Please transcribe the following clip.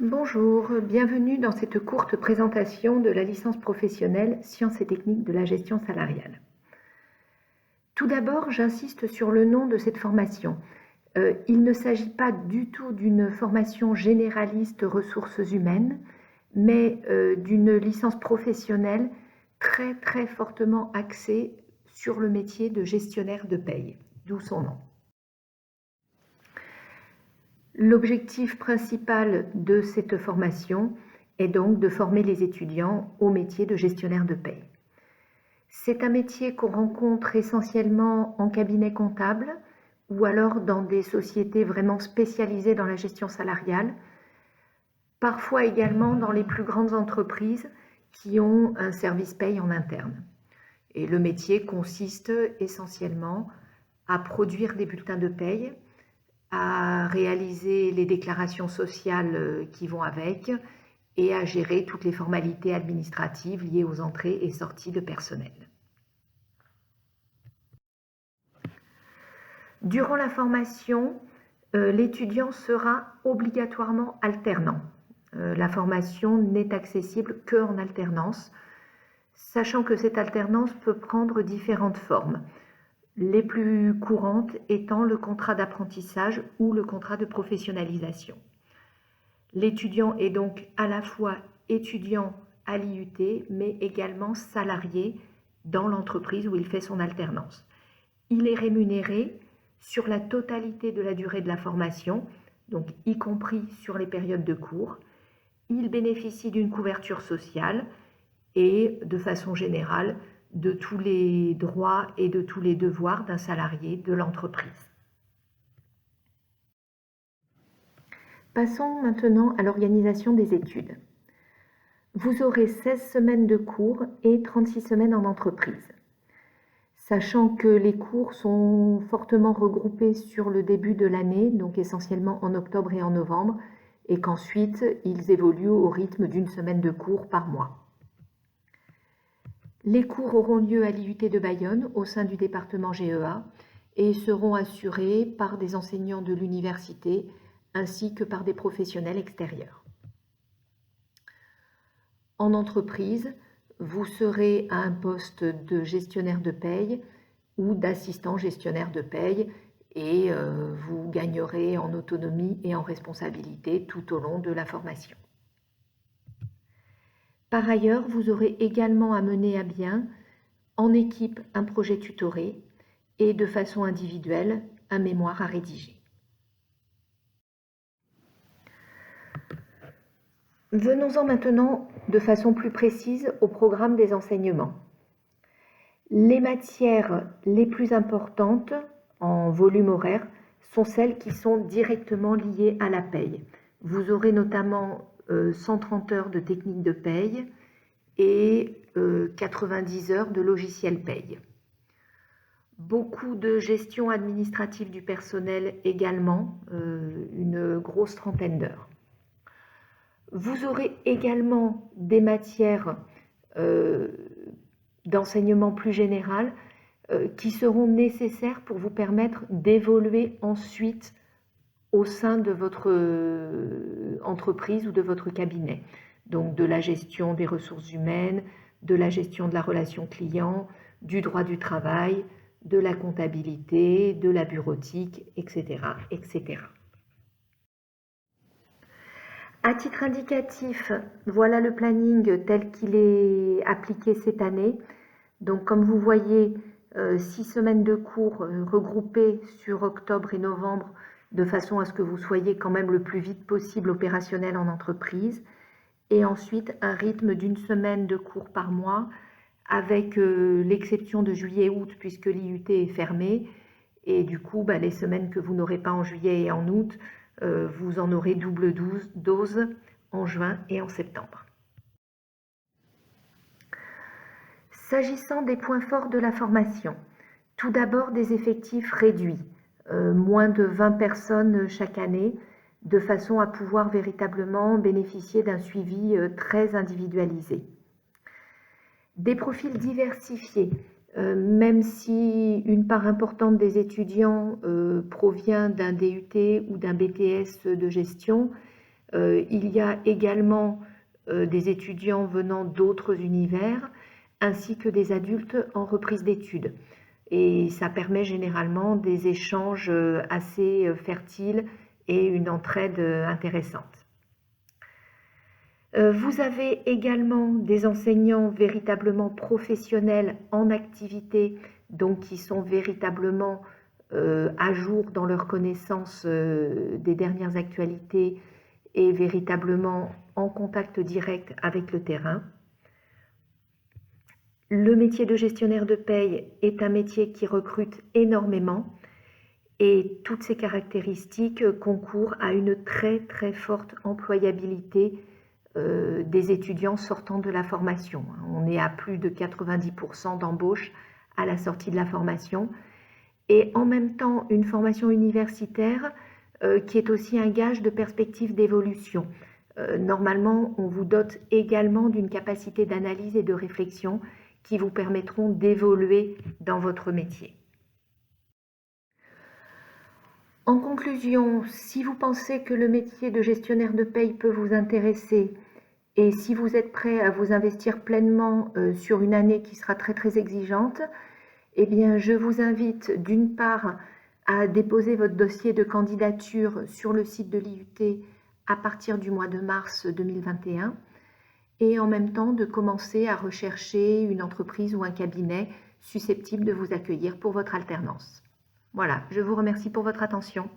Bonjour, bienvenue dans cette courte présentation de la licence professionnelle Sciences et techniques de la gestion salariale. Tout d'abord, j'insiste sur le nom de cette formation. Il ne s'agit pas du tout d'une formation généraliste ressources humaines, mais d'une licence professionnelle très fortement axée sur le métier de gestionnaire de paye, d'où son nom. L'objectif principal de cette formation est donc de former les étudiants au métier de gestionnaire de paye. C'est un métier qu'on rencontre essentiellement en cabinet comptable ou alors dans des sociétés vraiment spécialisées dans la gestion salariale, parfois également dans les plus grandes entreprises qui ont un service paye en interne. Et le métier consiste essentiellement à produire des bulletins de paye, à réaliser les déclarations sociales qui vont avec et à gérer toutes les formalités administratives liées aux entrées et sorties de personnel. Durant la formation, l'étudiant sera obligatoirement alternant. La formation n'est accessible qu'en alternance, sachant que cette alternance peut prendre différentes formes. Les plus courantes étant le contrat d'apprentissage ou le contrat de professionnalisation. L'étudiant est donc à la fois étudiant à l'IUT, mais également salarié dans l'entreprise où il fait son alternance. Il est rémunéré sur la totalité de la durée de la formation, donc y compris sur les périodes de cours. Il bénéficie d'une couverture sociale et, de façon générale, de tous les droits et de tous les devoirs d'un salarié de l'entreprise. Passons maintenant à l'organisation des études. Vous aurez 16 semaines de cours et 36 semaines en entreprise. Sachant que les cours sont fortement regroupés sur le début de l'année, donc essentiellement en octobre et en novembre, et qu'ensuite ils évoluent au rythme d'une semaine de cours par mois. Les cours auront lieu à l'IUT de Bayonne au sein du département GEA et seront assurés par des enseignants de l'université ainsi que par des professionnels extérieurs. En entreprise, vous serez à un poste de gestionnaire de paye ou d'assistant gestionnaire de paye et vous gagnerez en autonomie et en responsabilité tout au long de la formation. Par ailleurs, vous aurez également à mener à bien, en équipe, un projet tutoré et de façon individuelle, un mémoire à rédiger. Venons-en maintenant de façon plus précise au programme des enseignements. Les matières les plus importantes en volume horaire sont celles qui sont directement liées à la paye. Vous aurez notamment 130 heures de technique de paye et 90 heures de logiciel paye. Beaucoup de gestion administrative du personnel également, une grosse trentaine d'heures. Vous aurez également des matières d'enseignement plus général qui seront nécessaires pour vous permettre d'évoluer ensuite au sein de votre entreprise ou de votre cabinet. Donc de la gestion des ressources humaines, de la gestion de la relation client, du droit du travail, de la comptabilité, de la bureautique, etc., etc. À titre indicatif, voilà le planning tel qu'il est appliqué cette année. Donc comme vous voyez, 6 semaines de cours regroupées sur octobre et novembre de façon à ce que vous soyez quand même le plus vite possible opérationnel en entreprise. Et ensuite, un rythme d'une semaine de cours par mois avec l'exception de juillet-août puisque l'IUT est fermé. Et du coup, les semaines que vous n'aurez pas en juillet et en août, vous en aurez double dose en juin et en septembre. S'agissant des points forts de la formation, tout d'abord des effectifs réduits, moins de 20 personnes chaque année, de façon à pouvoir véritablement bénéficier d'un suivi très individualisé. Des profils diversifiés, même si une part importante des étudiants provient d'un DUT ou d'un BTS de gestion, Il y a également des étudiants venant d'autres univers, ainsi que des adultes en reprise d'études. Et ça permet généralement des échanges assez fertiles et une entraide intéressante. Vous avez également des enseignants véritablement professionnels en activité, donc qui sont véritablement à jour dans leur connaissance des dernières actualités et véritablement en contact direct avec le terrain. Le métier de gestionnaire de paye est un métier qui recrute énormément et toutes ces caractéristiques concourent à une très très forte employabilité des étudiants sortant de la formation. On est à plus de 90% d'embauche à la sortie de la formation et en même temps une formation universitaire qui est aussi un gage de perspective d'évolution. Normalement, on vous dote également d'une capacité d'analyse et de réflexion qui vous permettront d'évoluer dans votre métier. En conclusion, si vous pensez que le métier de gestionnaire de paye peut vous intéresser et si vous êtes prêt à vous investir pleinement sur une année qui sera très très exigeante, eh bien je vous invite d'une part à déposer votre dossier de candidature sur le site de l'IUT à partir du mois de mars 2021 et en même temps de commencer à rechercher une entreprise ou un cabinet susceptible de vous accueillir pour votre alternance. Voilà, je vous remercie pour votre attention.